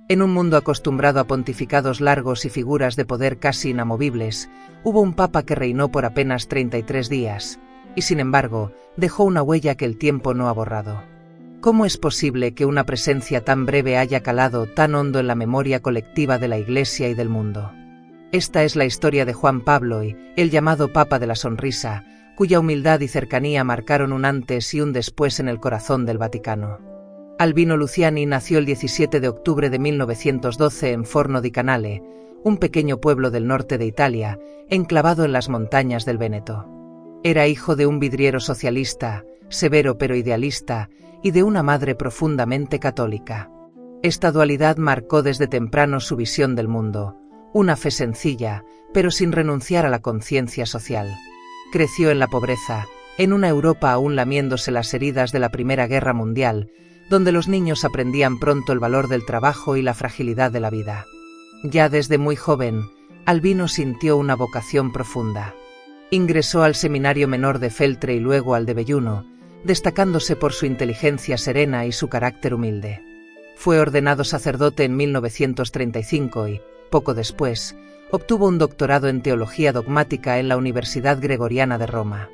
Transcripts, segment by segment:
En un mundo acostumbrado a pontificados largos y figuras de poder casi inamovibles, hubo un papa que reinó por apenas 33 días, y sin embargo, dejó una huella que el tiempo no ha borrado. ¿Cómo es posible que una presencia tan breve haya calado tan hondo en la memoria colectiva de la Iglesia y del mundo? Esta es la historia de Juan Pablo I, el llamado Papa de la Sonrisa, cuya humildad y cercanía marcaron un antes y un después en el corazón del Vaticano. Albino Luciani nació el 17 de octubre de 1912 en Forno di Canale, un pequeño pueblo del norte de Italia, enclavado en las montañas del Véneto. Era hijo de un vidriero socialista, severo pero idealista, y de una madre profundamente católica. Esta dualidad marcó desde temprano su visión del mundo, una fe sencilla, pero sin renunciar a la conciencia social. Creció en la pobreza, en una Europa aún lamiéndose las heridas de la Primera Guerra Mundial, donde los niños aprendían pronto el valor del trabajo y la fragilidad de la vida. Ya desde muy joven, Albino sintió una vocación profunda. Ingresó al Seminario Menor de Feltre y luego al de Belluno, destacándose por su inteligencia serena y su carácter humilde. Fue ordenado sacerdote en 1935 y, poco después, obtuvo un doctorado en teología dogmática en la Universidad Gregoriana de Roma.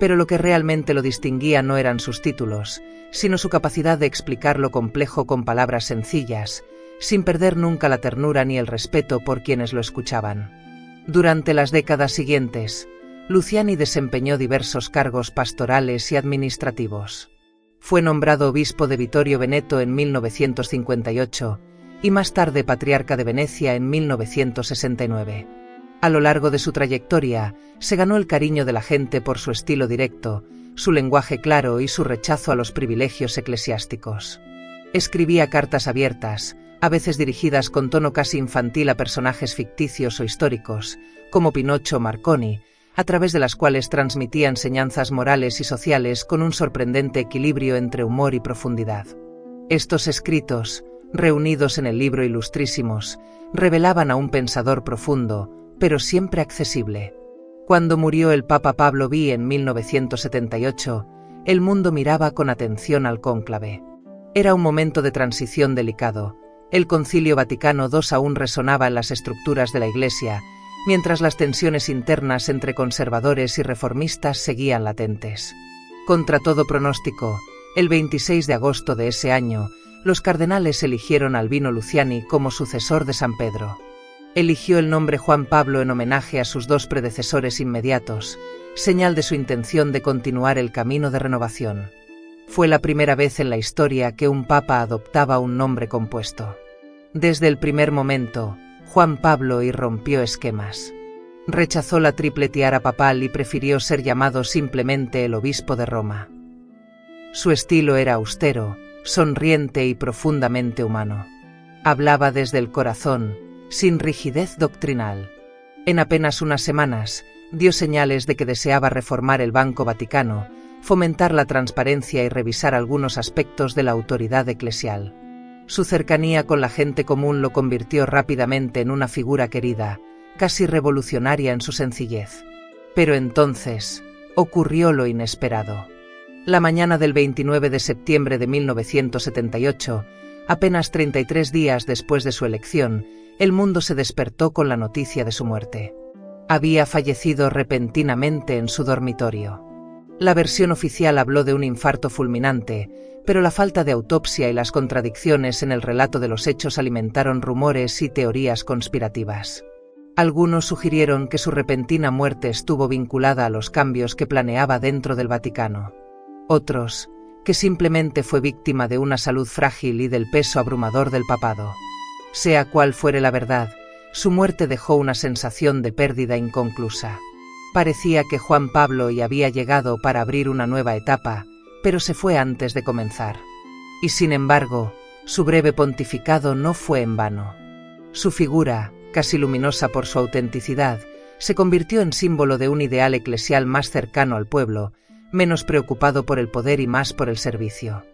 Pero lo que realmente lo distinguía no eran sus títulos, sino su capacidad de explicar lo complejo con palabras sencillas, sin perder nunca la ternura ni el respeto por quienes lo escuchaban. Durante las décadas siguientes, Luciani desempeñó diversos cargos pastorales y administrativos. Fue nombrado obispo de Vittorio Veneto en 1958 y más tarde patriarca de Venecia en 1969. A lo largo de su trayectoria, se ganó el cariño de la gente por su estilo directo, su lenguaje claro y su rechazo a los privilegios eclesiásticos. Escribía cartas abiertas, a veces dirigidas con tono casi infantil a personajes ficticios o históricos, como Pinocho o Marconi, a través de las cuales transmitía enseñanzas morales y sociales con un sorprendente equilibrio entre humor y profundidad. Estos escritos, reunidos en el libro Illustrísimos, revelaban a un pensador profundo, pero siempre accesible. Cuando murió el Papa Pablo V en 1978, el mundo miraba con atención al cónclave. Era un momento de transición delicado. El Concilio Vaticano II aún resonaba en las estructuras de la Iglesia, mientras las tensiones internas entre conservadores y reformistas seguían latentes. Contra todo pronóstico, el 26 de agosto de ese año, los cardenales eligieron a Albino Luciani como sucesor de San Pedro. Eligió el nombre Juan Pablo en homenaje a sus dos predecesores inmediatos, señal de su intención de continuar el camino de renovación. Fue la primera vez en la historia que un papa adoptaba un nombre compuesto. Desde el primer momento, Juan Pablo irrompió esquemas. Rechazó la triple tiara papal y prefirió ser llamado simplemente el obispo de Roma. Su estilo era austero, sonriente y profundamente humano. Hablaba desde el corazón, sin rigidez doctrinal. En apenas unas semanas, dio señales de que deseaba reformar el Banco Vaticano, fomentar la transparencia y revisar algunos aspectos de la autoridad eclesial. Su cercanía con la gente común lo convirtió rápidamente en una figura querida, casi revolucionaria en su sencillez. Pero entonces, ocurrió lo inesperado. La mañana del 29 de septiembre de 1978, apenas 33 días después de su elección, el mundo se despertó con la noticia de su muerte. Había fallecido repentinamente en su dormitorio. La versión oficial habló de un infarto fulminante, pero la falta de autopsia y las contradicciones en el relato de los hechos alimentaron rumores y teorías conspirativas. Algunos sugirieron que su repentina muerte estuvo vinculada a los cambios que planeaba dentro del Vaticano. Otros, que simplemente fue víctima de una salud frágil y del peso abrumador del papado. Sea cual fuere la verdad, su muerte dejó una sensación de pérdida inconclusa. Parecía que Juan Pablo I había llegado para abrir una nueva etapa, pero se fue antes de comenzar. Y sin embargo, su breve pontificado no fue en vano. Su figura, casi luminosa por su autenticidad, se convirtió en símbolo de un ideal eclesial más cercano al pueblo, menos preocupado por el poder y más por el servicio.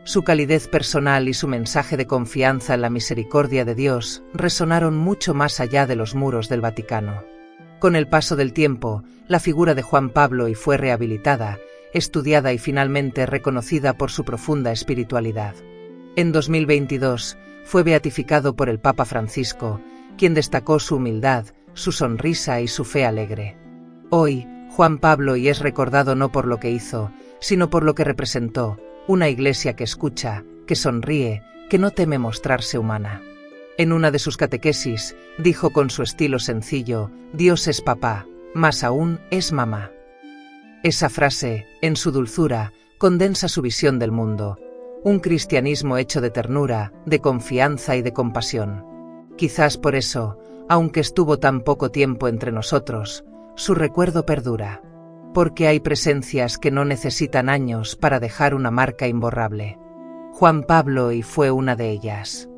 Su calidez personal y su mensaje de confianza en la misericordia de Dios resonaron mucho más allá de los muros del Vaticano. Con el paso del tiempo, la figura de Juan Pablo I fue rehabilitada, estudiada y finalmente reconocida por su profunda espiritualidad. En 2022, fue beatificado por el Papa Francisco, quien destacó su humildad, su sonrisa y su fe alegre. Hoy, Juan Pablo I es recordado no por lo que hizo, sino por lo que representó, una iglesia que escucha, que sonríe, que no teme mostrarse humana. En una de sus catequesis, dijo con su estilo sencillo: Dios es papá, más aún es mamá. Esa frase, en su dulzura, condensa su visión del mundo, un cristianismo hecho de ternura, de confianza y de compasión. Quizás por eso, aunque estuvo tan poco tiempo entre nosotros, su recuerdo perdura, porque hay presencias que no necesitan años para dejar una marca imborrable. Juan Pablo I fue una de ellas.